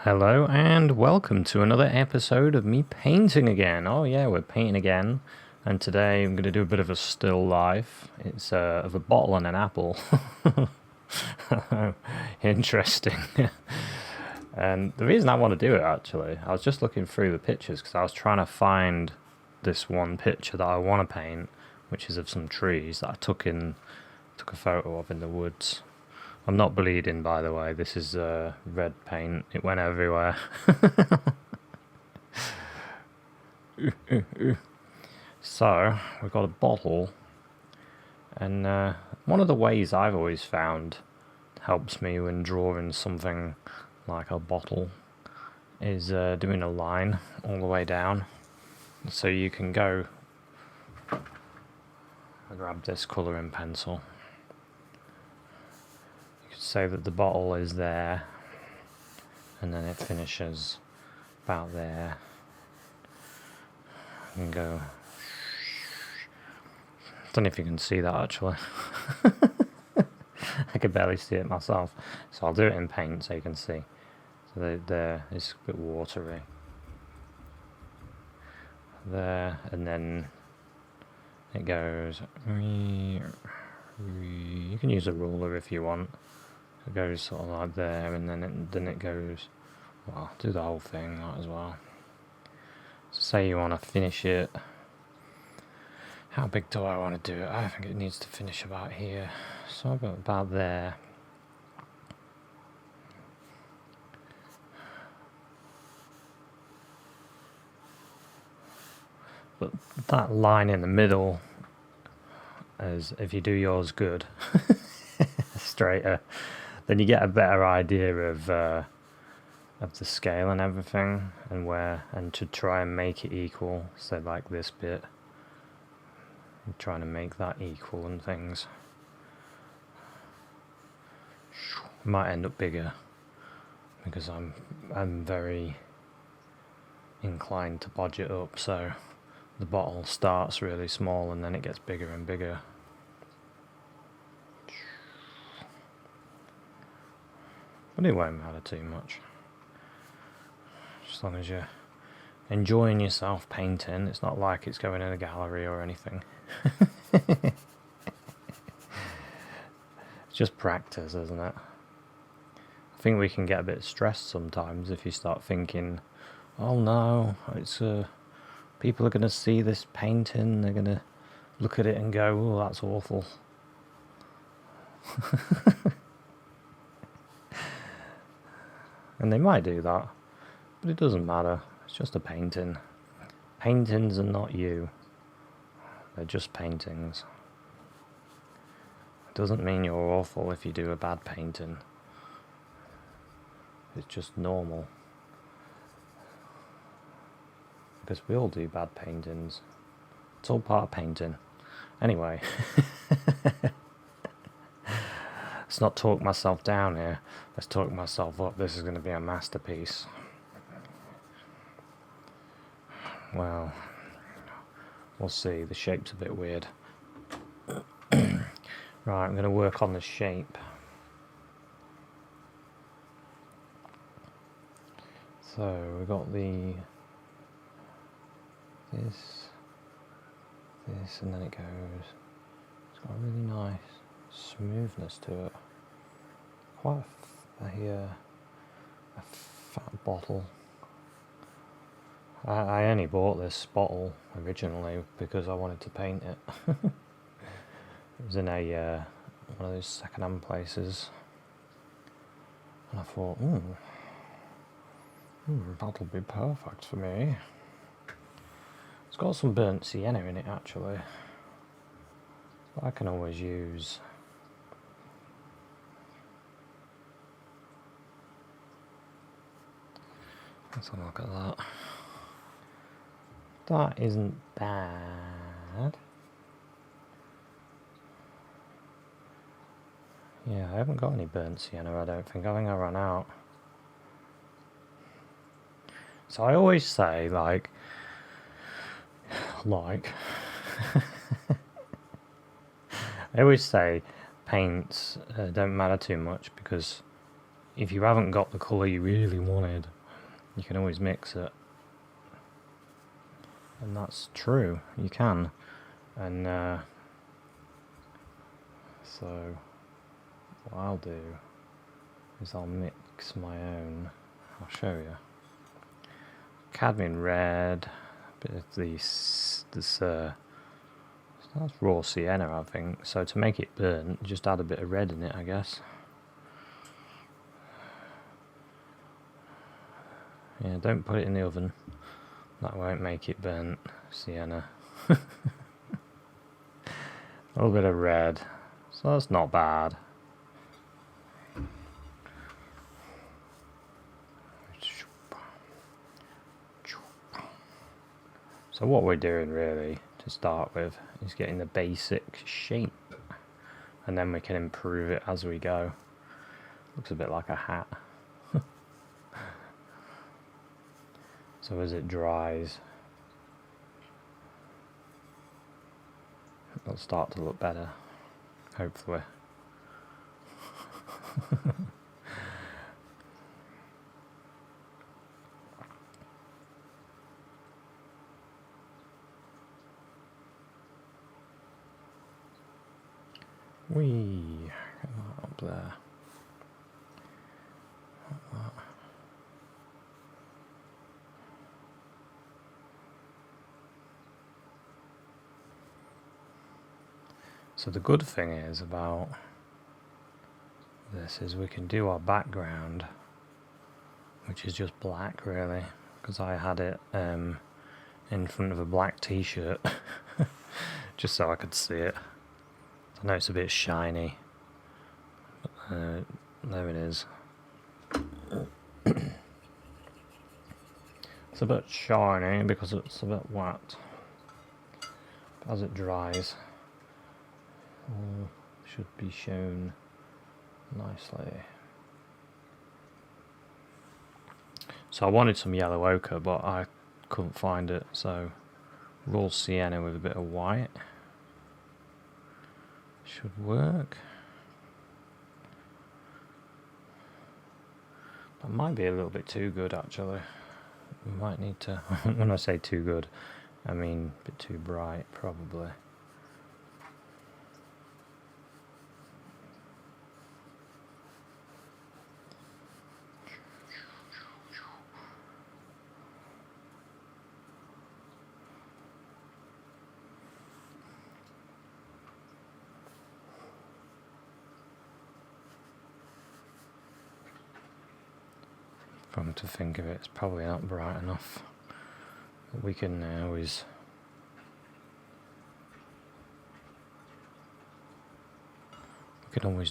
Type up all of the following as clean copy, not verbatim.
Hello and welcome to another episode of me painting again. Oh yeah, we're painting again. And today I'm going to do a bit of a still life. It's of a bottle and an apple. Interesting. And the reason I want to do it actually, I was just looking through the pictures because I was trying to find this one picture that I want to paint, which is of some trees that I took a photo of in the woods. I'm not bleeding, by the way. This is red paint. It went everywhere. So, we've got a bottle. And one of the ways I've always found helps me when drawing something like a bottle is doing a line all the way down. So you can go... I grab this colouring pencil. Say that the bottle is there and then it finishes about there and go. Don't know if you can see that actually. I could barely see it myself, so I'll do it in paint so you can see. So there it's a bit watery there, and then it goes. You can use a ruler if you want. It goes sort of like there, and then it goes. Well, do the whole thing, might as well. So say you want to finish it. How big do I want to do it? I think it needs to finish about here. So about there. But that line in the middle, as if you do yours good, straighter, then you get a better idea of the scale and everything, and to try and make it equal. So like this bit, I'm trying to make that equal and things. It might end up bigger because I'm very inclined to budget up. So the bottle starts really small and then it gets bigger and bigger. But it won't matter too much. As long as you're enjoying yourself painting, it's not like it's going in a gallery or anything. It's just practice, isn't it? I think we can get a bit stressed sometimes if you start thinking, oh no, it's people are going to see this painting, they're going to look at it and go, oh, that's awful. And they might do that, but it doesn't matter. It's just a painting. Paintings are not you. They're just paintings. It doesn't mean you're awful if you do a bad painting. It's just normal. Because we all do bad paintings. It's all part of painting. Anyway. Let's not talk myself down here. Let's talk myself up. This is going to be a masterpiece. Well, we'll see. The shape's a bit weird. Right, I'm going to work on the shape. So we've got this, and then it goes. It's got a really nice smoothness to it. Quite a fat bottle. I only bought this bottle originally because I wanted to paint it. It was in a one of those second-hand places, and I thought, that'll be perfect for me. It's got some burnt sienna in it actually. I can always use. Let's have a look at that. That isn't bad. Yeah, I haven't got any burnt sienna, I don't think. I think I ran out. So I always say, like, I always say paints don't matter too much because if you haven't got the colour you really wanted, you can always mix it. And that's true, you can. And so what I'll do is I'll mix my own. I'll show you. Cadmium red, a bit of this that's raw sienna, I think. So to make it burnt, just add a bit of red in it, I guess. Yeah, don't put it in the oven. That won't make it burnt, sienna. A little bit of red, so that's not bad. So what we're doing really, to start with, is getting the basic shape. And then we can improve it as we go. Looks a bit like a hat. So as it dries, it'll start to look better, hopefully. Whee! Get that up there. Like that. So the good thing is about this is we can do our background, which is just black really, because I had it in front of a black t-shirt just so I could see it. I know it's a bit shiny, but there it is. It's a bit shiny because it's a bit wet. But as it dries, should be shown nicely. So I wanted some yellow ochre, but I couldn't find it, so raw sienna with a bit of white should work. That might be a little bit too good actually. We might need to, when I say too good, I mean a bit too bright probably. Come to think of it, it's probably not bright enough. But we can always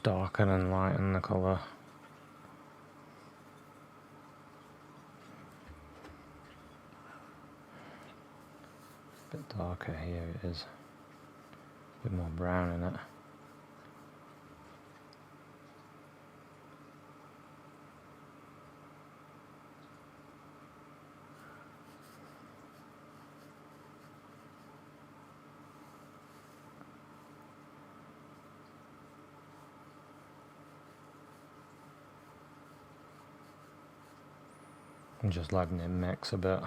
darken and lighten the colour. A bit darker here it is. A bit more brown in it. And just letting it mix a bit.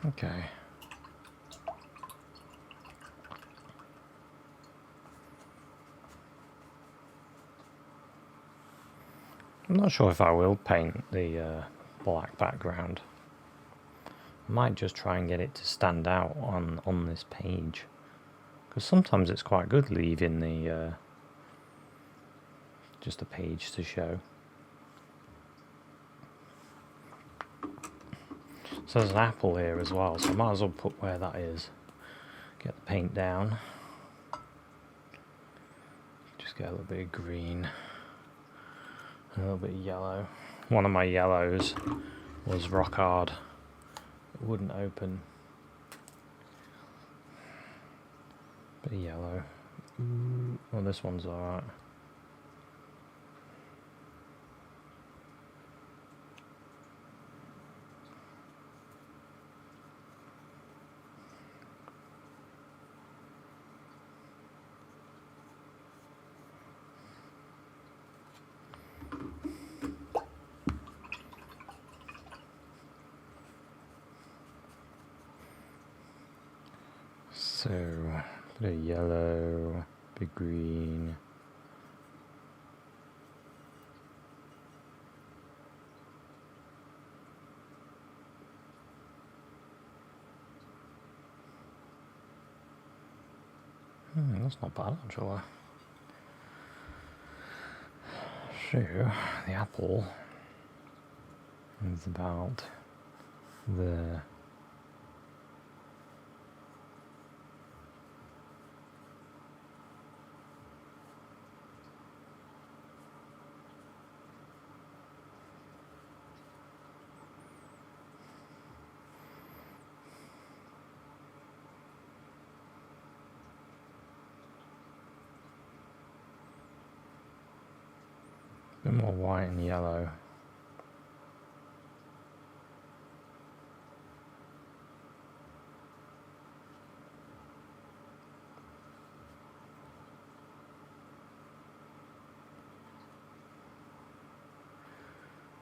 Okay. I'm not sure if I will paint the black background. I might just try and get it to stand out on this page. Because sometimes it's quite good leaving the just a page to show. So there's an apple here as well, so I might as well put where that is. Get the paint down. Just get a little bit of green. And a little bit of yellow. One of my yellows was rock hard. It wouldn't open. Bit of yellow. Well, this one's alright. So, bit of yellow, bit green. That's not bad actually. So, the apple is about there. A bit more white and yellow.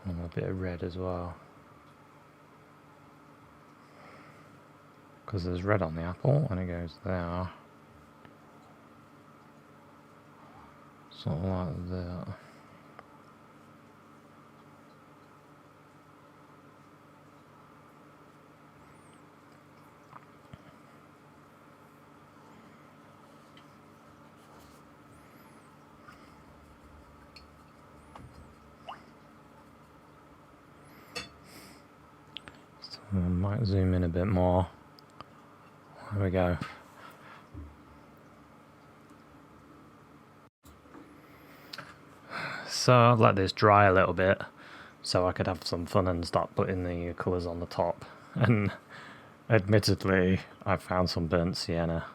And a bit of red as well. Because there's red on the apple and it goes there. Sort of like that. So I might zoom in a bit more. There we go. So I've let this dry a little bit so I could have some fun and start putting the colours on the top. And admittedly, I found some burnt sienna.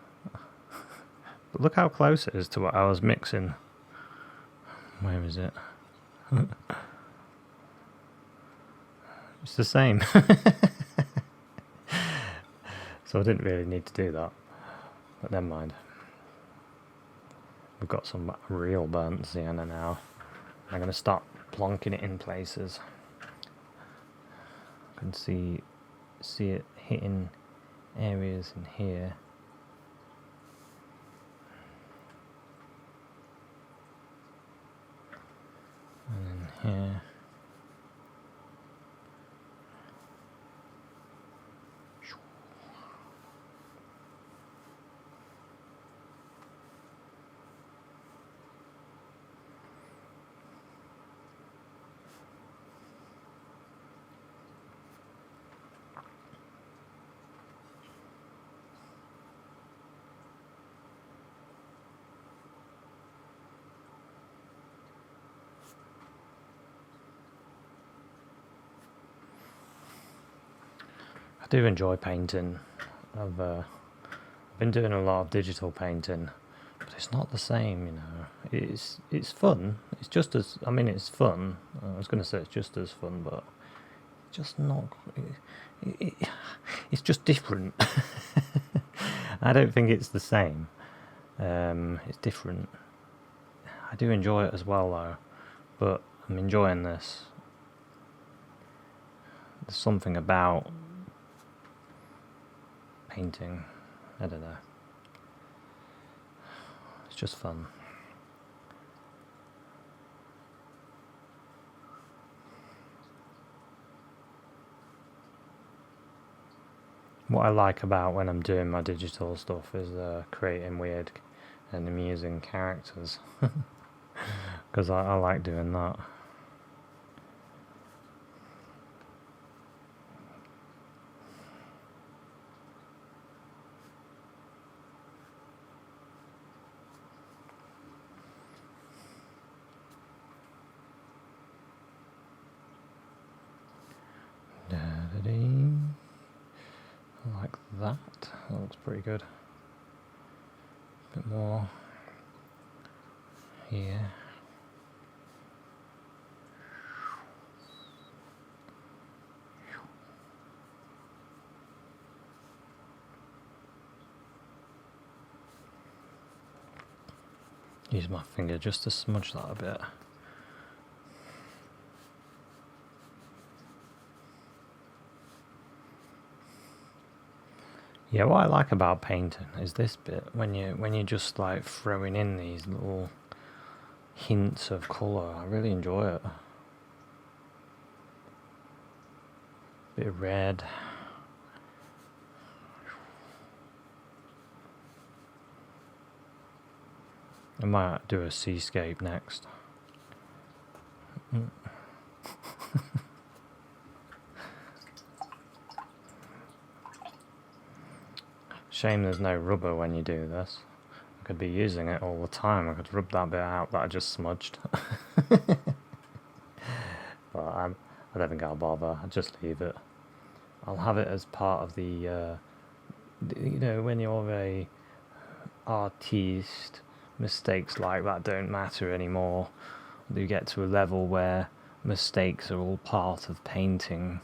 But look how close it is to what I was mixing. Where is it? It's the same. So I didn't really need to do that. But never mind. We've got some real burnt sienna now. I'm going to start plonking it in places. I can see it hitting areas in here. And then here. I do enjoy painting. I've been doing a lot of digital painting, but it's not the same, you know. It's fun. It's just as, I mean, it's fun. I was going to say it's just as fun, but it's just not. It's just different. I don't think it's the same. It's different. I do enjoy it as well, though. But I'm enjoying this. There's something about painting, I don't know. It's just fun. What I like about when I'm doing my digital stuff is creating weird and amusing characters. Because I like doing that. Like that. That looks pretty good. A bit more here. Use my finger just to smudge that a bit. Yeah, what I like about painting is this bit, when you're just like throwing in these little hints of colour. I really enjoy it. Bit of red. I might do a seascape next. Shame there's no rubber when you do this. I could be using it all the time. I could rub that bit out that I just smudged. But I don't think I'll bother. I'll just leave it. I'll have it as part of the, you know, when you're a artiste, mistakes like that don't matter anymore. You get to a level where mistakes are all part of painting.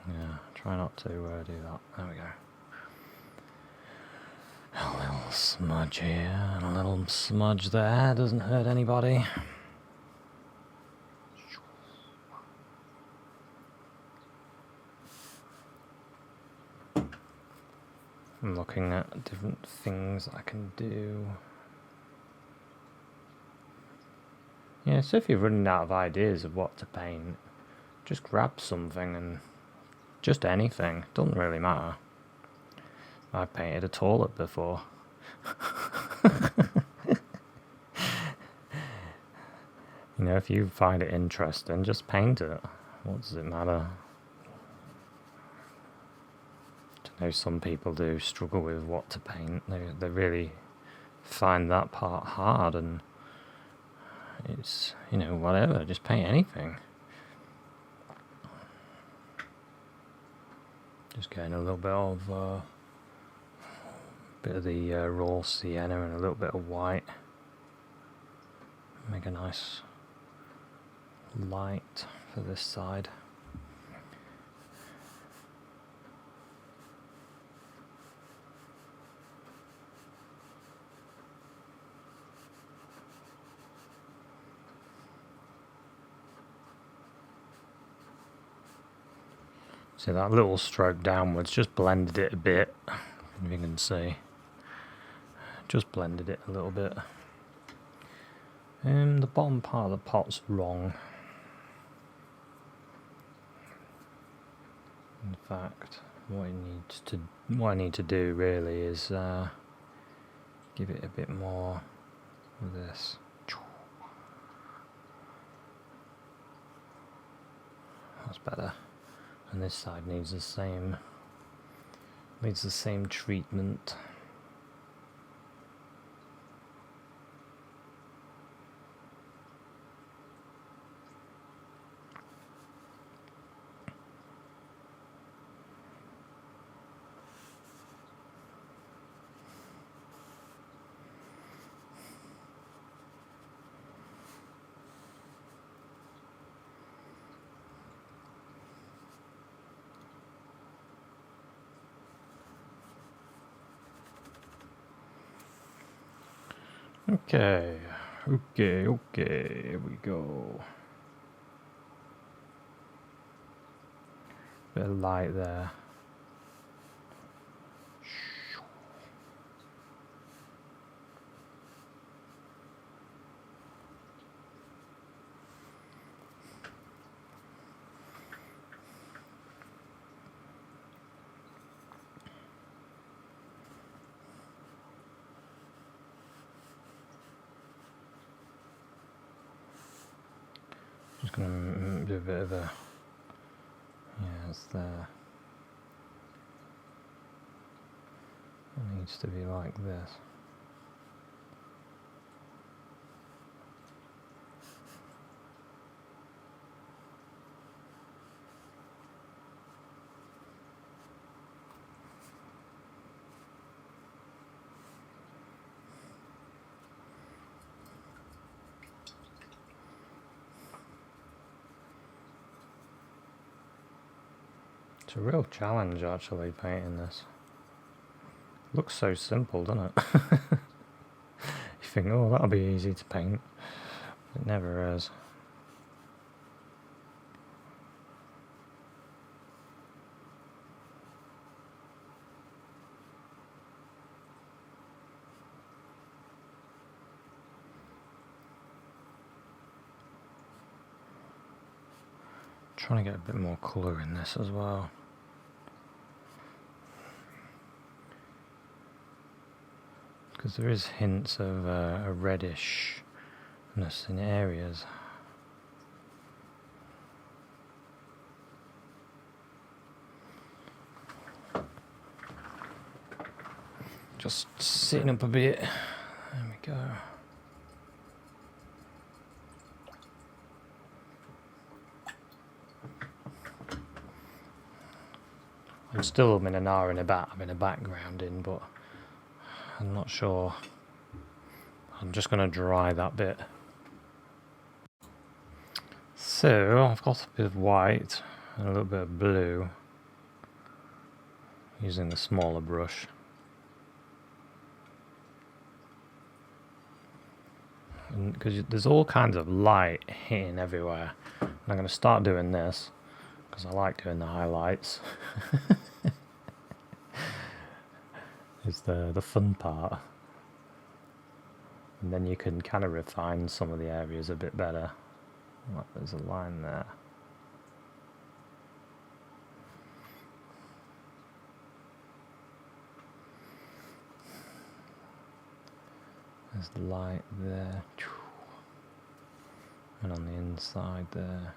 Yeah, try not to do that. There we go. A little smudge here and a little smudge there. Doesn't hurt anybody. I'm looking at different things I can do. Yeah, so if you're running out of ideas of what to paint, just grab something and just anything. Doesn't really matter. I've painted a toilet before. You know, if you find it interesting, just paint it. What does it matter? I know some people do struggle with what to paint. They really find that part hard, and it's, you know, whatever, just paint anything. Just getting a little bit of the raw sienna and a little bit of white. Make a nice light for this side. So that little stroke downwards just blended it a bit, if you can see. Just blended it a little bit. The bottom part of the pot's wrong. In fact, what I need to do really is give it a bit more of this. That's better. And this side needs the same treatment. Okay, here we go. Bit of light there. Just going to do a bit of a, yeah, it's there. It needs to be like this. It's a real challenge actually painting this. Looks so simple, doesn't it? You think, oh, that'll be easy to paint. It never is. trying to get a bit more colour in this as well. Because there is hints of a reddishness in areas. Just sitting up a bit. There we go. I'm still having an hour and a bit having a background in, but I'm not sure. I'm just going to dry that bit. So I've got a bit of white and a little bit of blue using the smaller brush. Because there's all kinds of light hitting everywhere. And I'm going to start doing this because I like doing the highlights. It's the fun part. And then you can kind of refine some of the areas a bit better. Like there's a line there. There's the light there. And on the inside there.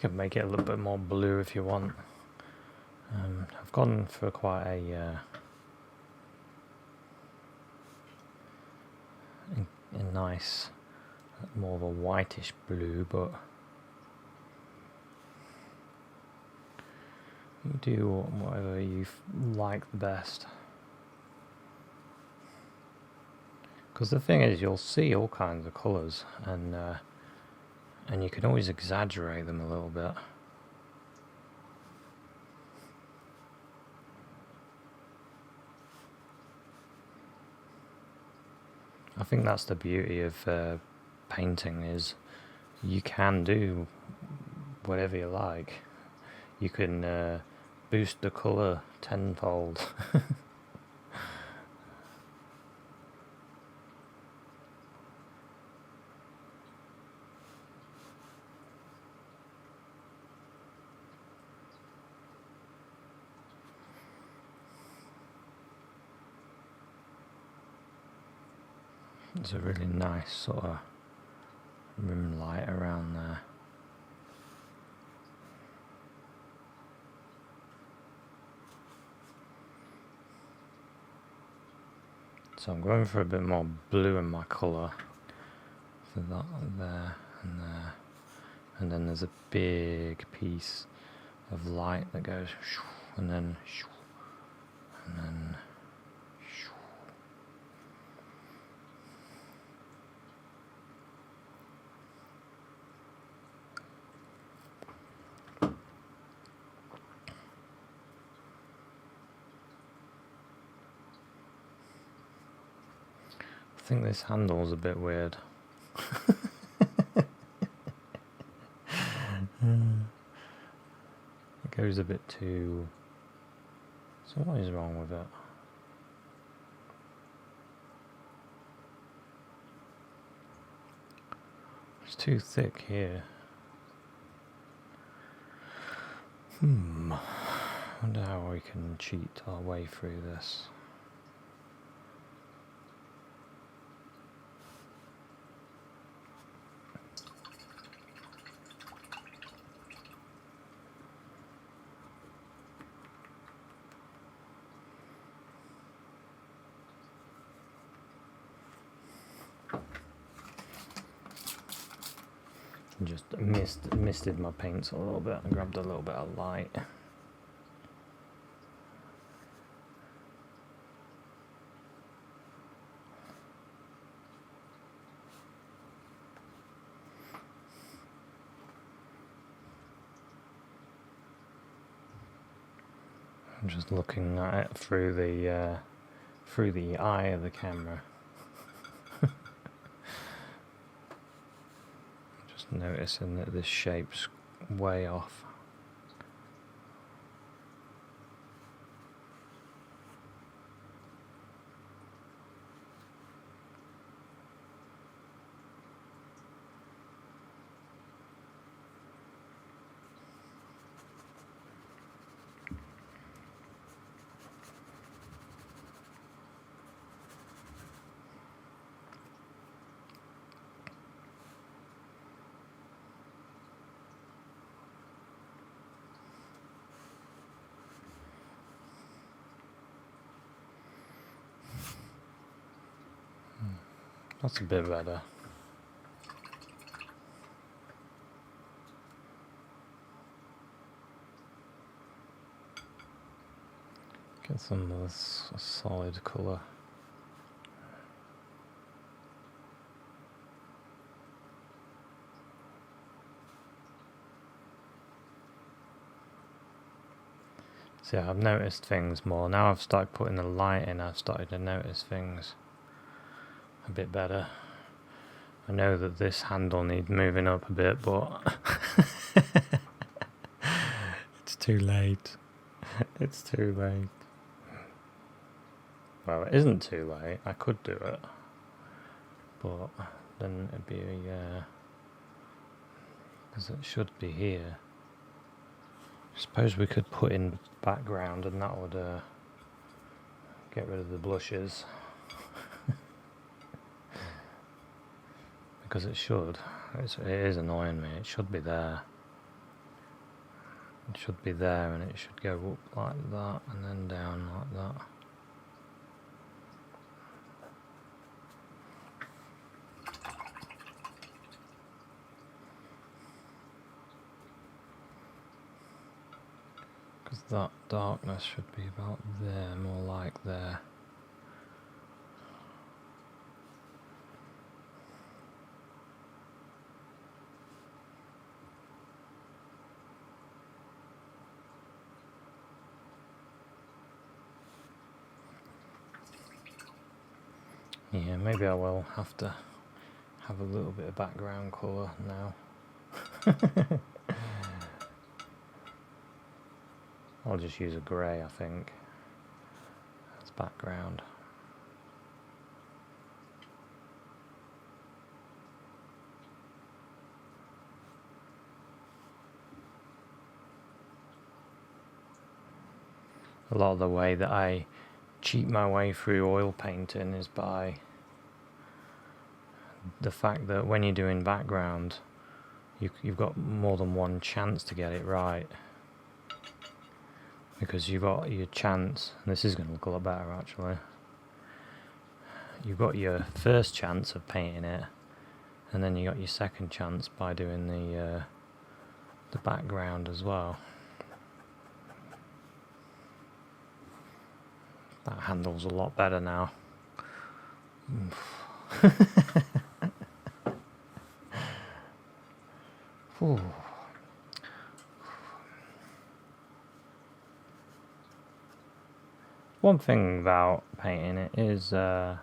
You can make it a little bit more blue if you want. I've gone for quite a nice, more of a whitish blue, but you do whatever you like the best. Because the thing is, you'll see all kinds of colours, and you can always exaggerate them a little bit. I think that's the beauty of painting, is you can do whatever you like. You can boost the colour tenfold. There's a really nice sort of rim light around there. So I'm going for a bit more blue in my colour for that there and there. And then there's a big piece of light that goes and then and then. I think this handle's a bit weird. It goes a bit too... So what is wrong with it? It's too thick here. I wonder how we can cheat our way through this. Just misted my paints a little bit and grabbed a little bit of light. I'm just looking at it through the eye of the camera. Just noticing that this shape's way off. That's a bit better. Get some of this solid colour. See, I've noticed things more. Now I've started putting the light in, I've started to notice things a bit better. I know that this handle needs moving up a bit, but it's too late. It's too late. Well, it isn't too late. I could do it, but then it'd be because it should be here. I suppose we could put in background, and that would get rid of the blushes. Because it should. It is annoying me. It should be there. It should be there, and it should go up like that, and then down like that. Because that darkness should be about there, more like there. Yeah, maybe I will have to have a little bit of background colour now. I'll just use a grey, I think, as background. A lot of the way that I cheat my way through oil painting is by the fact that when you're doing background, you've got more than one chance to get it right. Because you've got your chance, and this is going to look a lot better actually. You've got your first chance of painting it, and then you got your second chance by doing the background as well. That handle's a lot better now. One thing about painting it is it's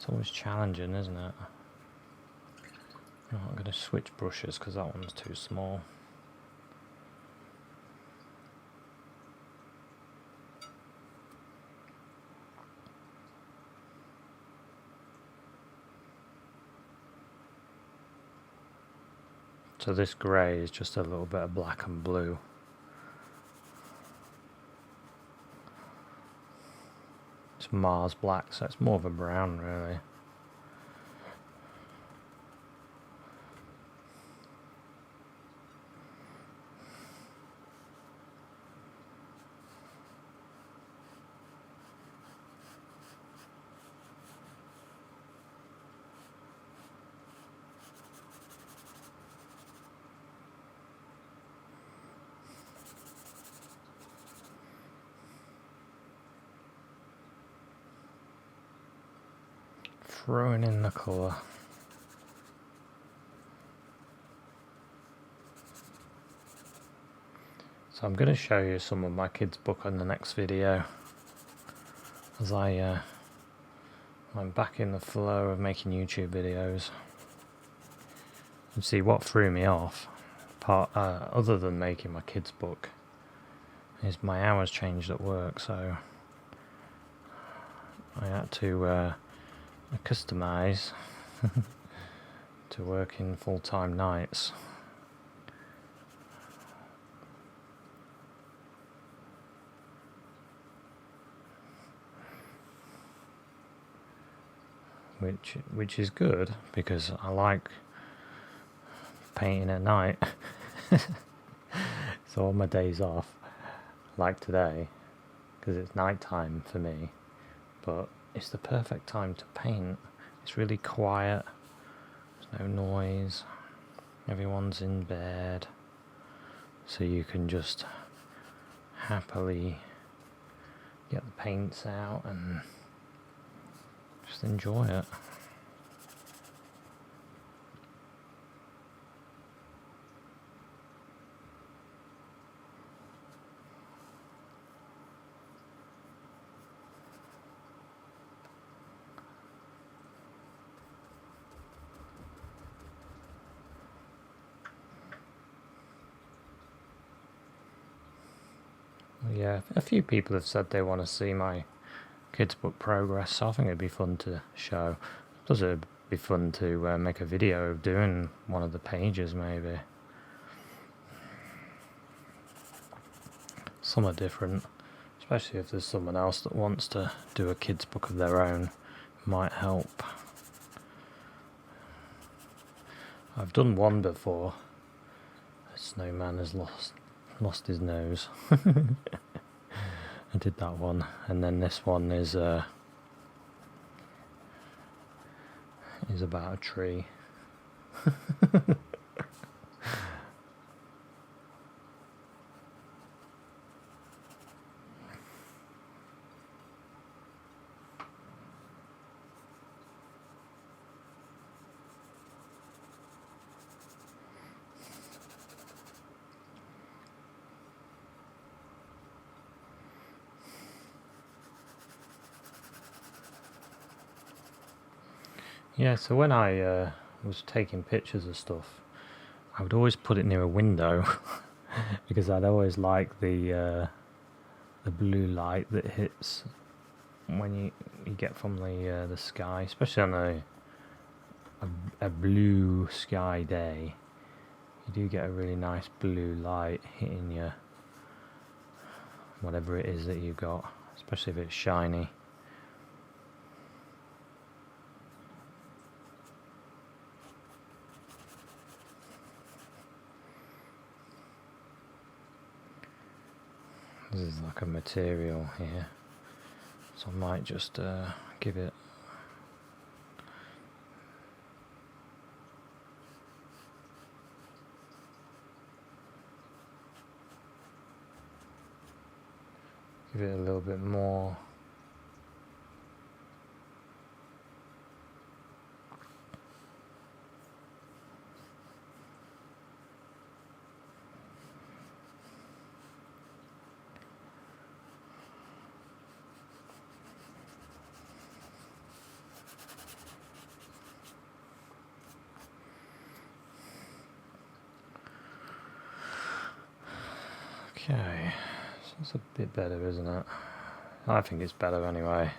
always challenging, isn't it? I'm going to switch brushes because that one's too small. So this grey is just a little bit of black and blue. It's Mars black, so it's more of a brown really. Throwing in the colour. So I'm going to show you some of my kids' book on the next video, as I'm back in the flow of making YouTube videos. And see what threw me off, other than making my kids' book, is my hours changed at work, so I had to customize to working full-time nights. Which is good, because I like painting at night. So on my days off, like today, because it's night time for me, but it's the perfect time to paint. It's really quiet, there's no noise, everyone's in bed, so you can just happily get the paints out and just enjoy it. Yeah, a few people have said they want to see my kids' book progress, so I think it'd be fun to show. Plus it'd be fun to make a video of doing one of the pages, maybe. Some are different, especially if there's someone else that wants to do a kids' book of their own. Might help. I've done one before. A snowman has lost his nose. I did that one, and then this one is about a tree. Yeah, so when I was taking pictures of stuff, I would always put it near a window because I'd always like the blue light that hits when you get from the sky, especially on a blue sky day. You do get a really nice blue light hitting you, whatever it is that you got, especially if it's shiny. This is like a material here, so I might just give it a little bit more. Okay, so it's a bit better, isn't it? I think it's better anyway.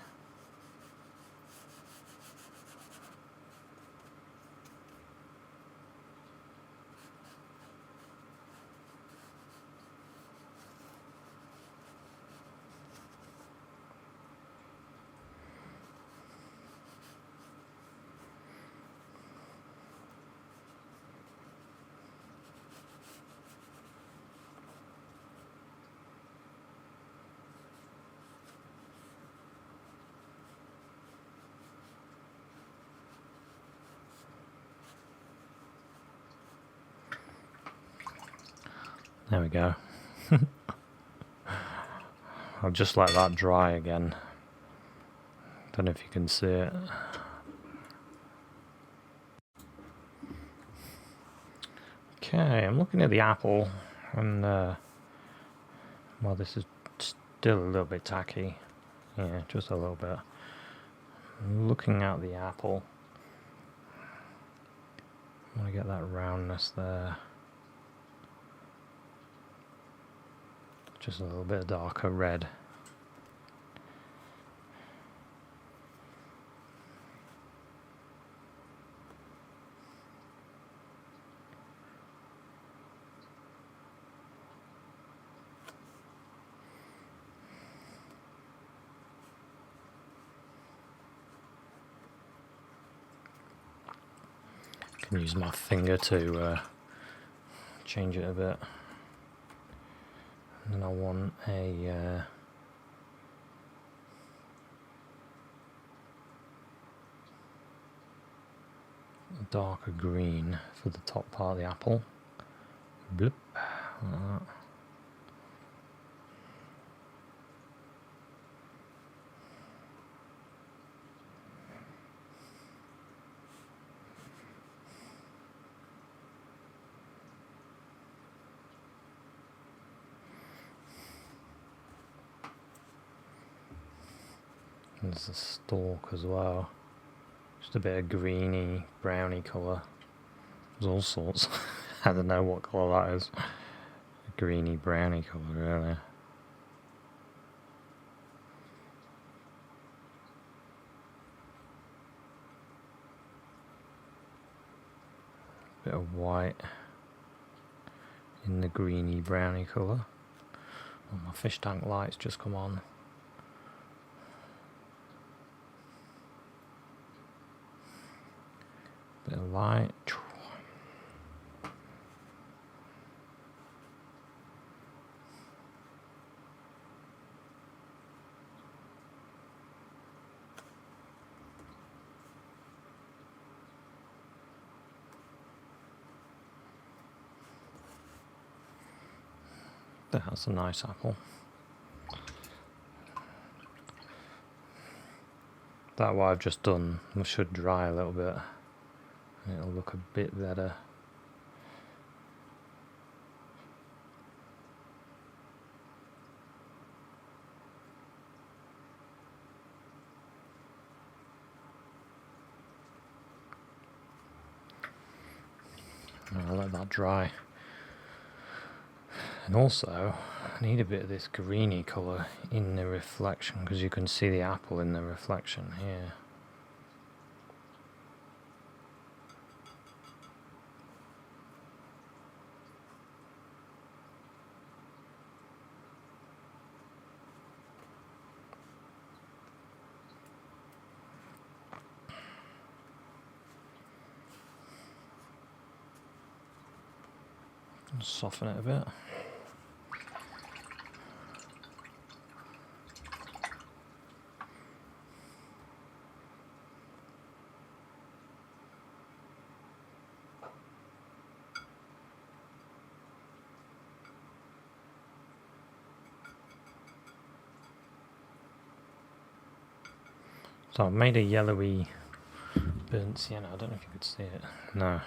There we go. I'll just let that dry again. Don't know if you can see it. Okay, I'm looking at the apple, and Well, this is still a little bit tacky. Yeah, just a little bit. Looking at the apple, I want to get that roundness there. Just a little bit darker red. Can use my finger to change it a bit. And then I want a darker green for the top part of the apple. Bloop. Like that. There's a stalk as well. Just a bit of greeny, browny colour. There's all sorts. I don't know what colour that is. A greeny, browny colour, really. Bit of white in the greeny, browny colour. Oh, my fish tank light's just come on. Bit of light. That's a nice apple. That what I've just done should dry a little bit. It'll look a bit better. I'll let that dry. And also, I need a bit of this greeny colour in the reflection, because you can see the apple in the reflection here. Soften it a bit. So I've made a yellowy burnt sienna. I don't know if you could see it. No,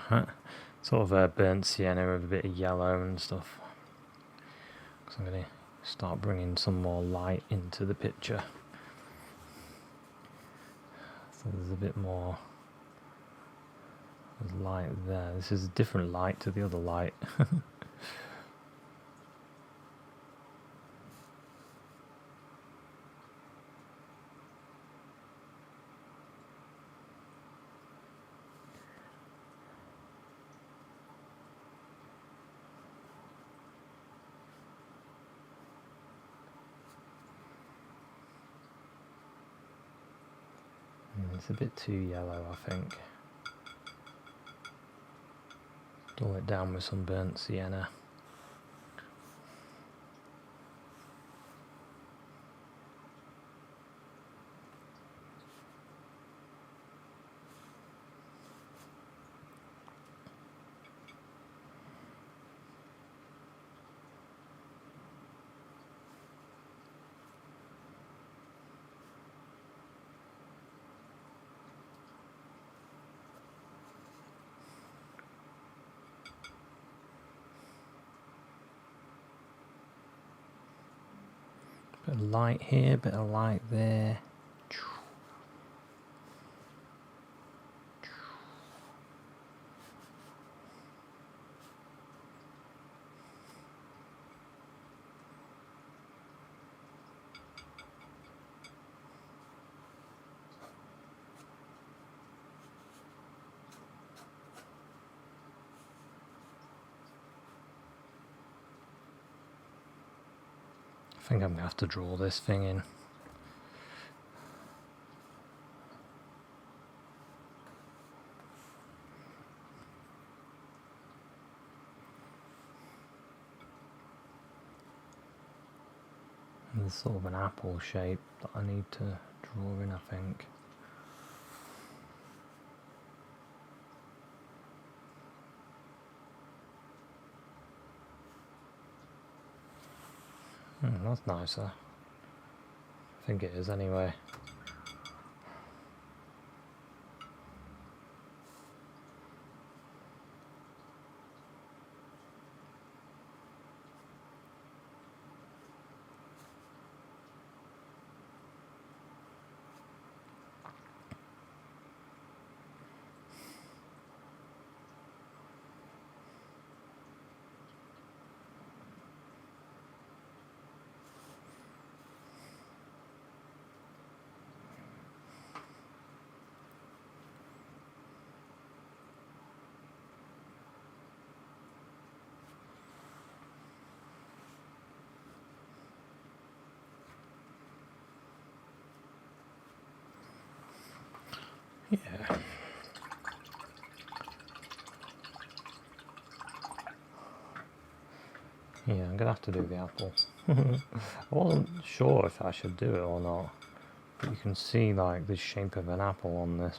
sort of a burnt sienna with a bit of yellow and stuff. So I'm going to start bringing some more light into the picture. So there's a bit more light there. This is a different light to the other light. It's a bit too yellow, I think. Dull it down with some burnt sienna. Bit of light here, bit of light there. I think I'm going to have to draw this thing in. There's sort of an apple shape that I need to draw in, I think. That's nicer. I think it is anyway. Yeah. Yeah, I'm gonna have to do the apple. I wasn't sure if I should do it or not, but you can see like the shape of an apple on this.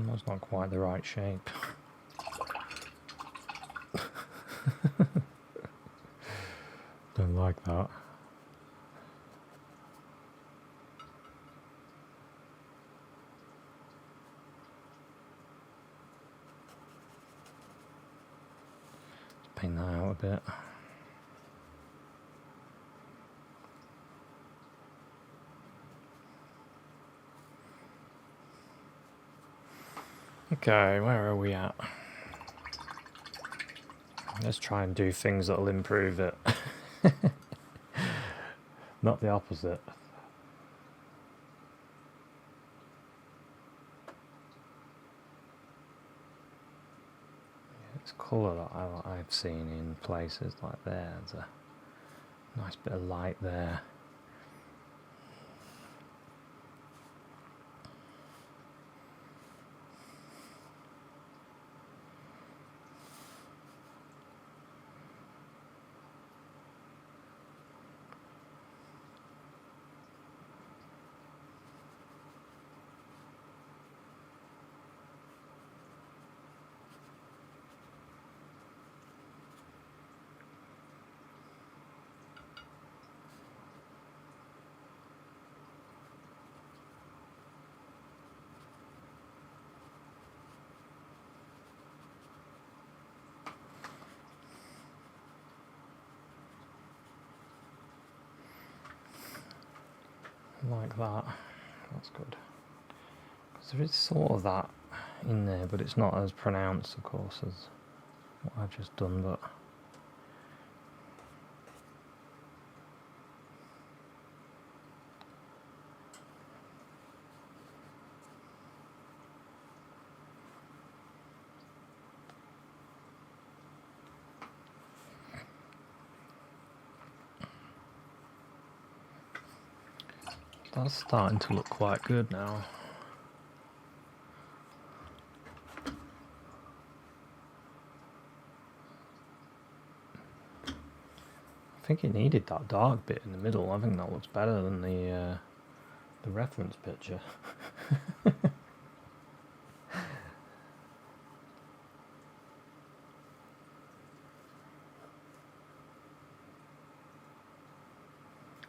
That's not quite the right shape. Don't like that. Let's paint that out a bit. Okay, where are we at? Let's try and do things that'll improve it. Not the opposite. It's colour that I've seen in places like there. There's a nice bit of light there. Like that. That's good. Because there is sort of that in there, but it's not as pronounced, of course, as what I've just done, but that's starting to look quite good now. I think it needed that dark bit in the middle. I think that looks better than the reference picture.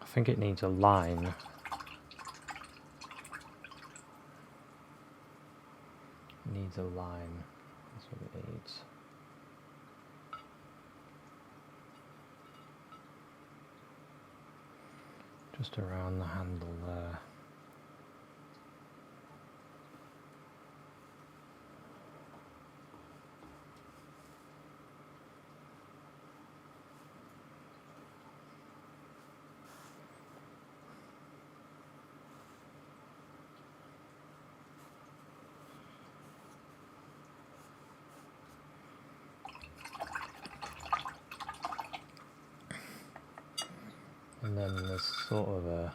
I think it needs a line. It needs a line. That's what it needs. Just around the handle there. And then there's sort of a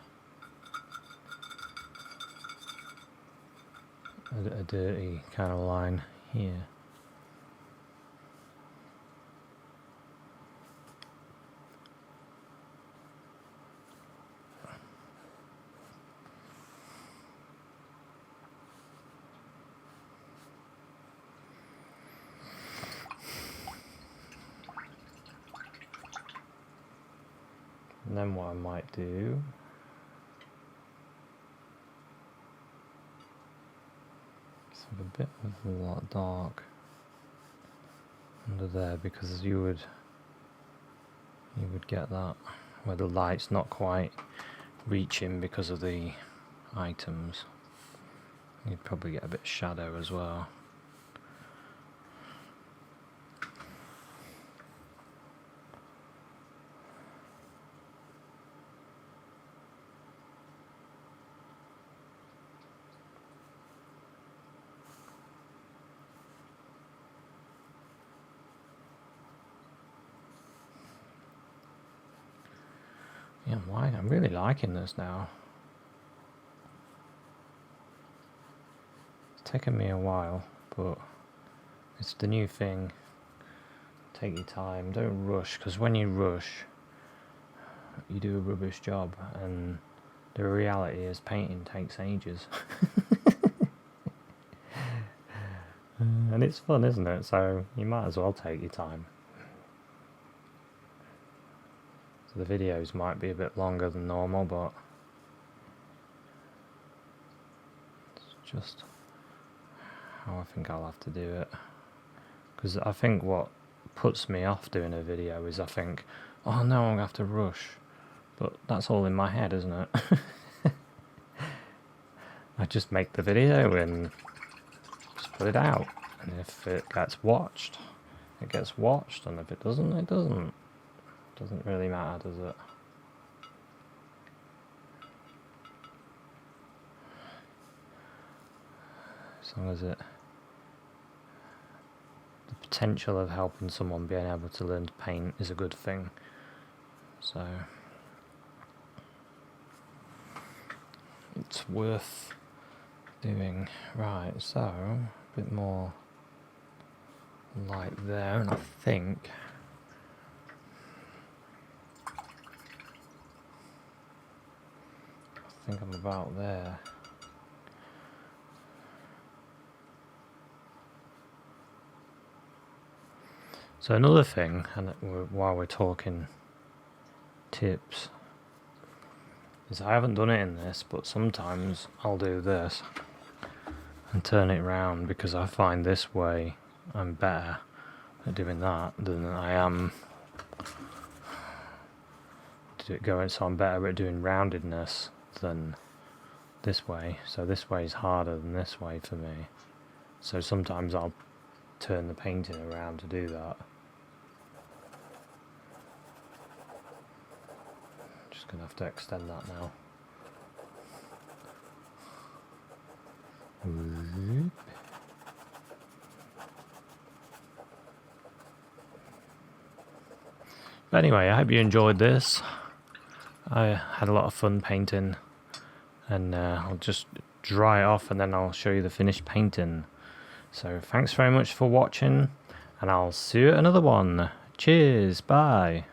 dirty kind of line here. And then what I might do is have a bit of a lot dark under there, because you would get that where the light's not quite reaching because of the items. You'd probably get a bit of shadow as well. Yeah, I'm really liking this now. It's taken me a while, but it's the new thing. Take your time, don't rush, because when you rush, you do a rubbish job, and the reality is painting takes ages. And it's fun, isn't it? So you might as well take your time. So the videos might be a bit longer than normal, but it's just how I think I'll have to do it. Because I think what puts me off doing a video is I think, oh no, I'm going to have to rush. But that's all in my head, isn't it? I just make the video and just put it out. And if it gets watched, it gets watched. And if it doesn't, it doesn't. Doesn't really matter, does it? As long as the potential of helping someone being able to learn to paint is a good thing. So it's worth doing. Right, so a bit more light there, and I think I'm about there. So another thing, and while we're talking tips, is I haven't done it in this, but sometimes I'll do this and turn it around, because I find this way I'm better at doing that than I am going. So I'm better at doing roundedness than this way. So this way is harder than this way for me. So sometimes I'll turn the painting around to do that. Just gonna have to extend that now. But anyway, I hope you enjoyed this. I had a lot of fun painting, and I'll just dry it off and then I'll show you the finished painting. So thanks very much for watching, and I'll see you at another one. Cheers, bye.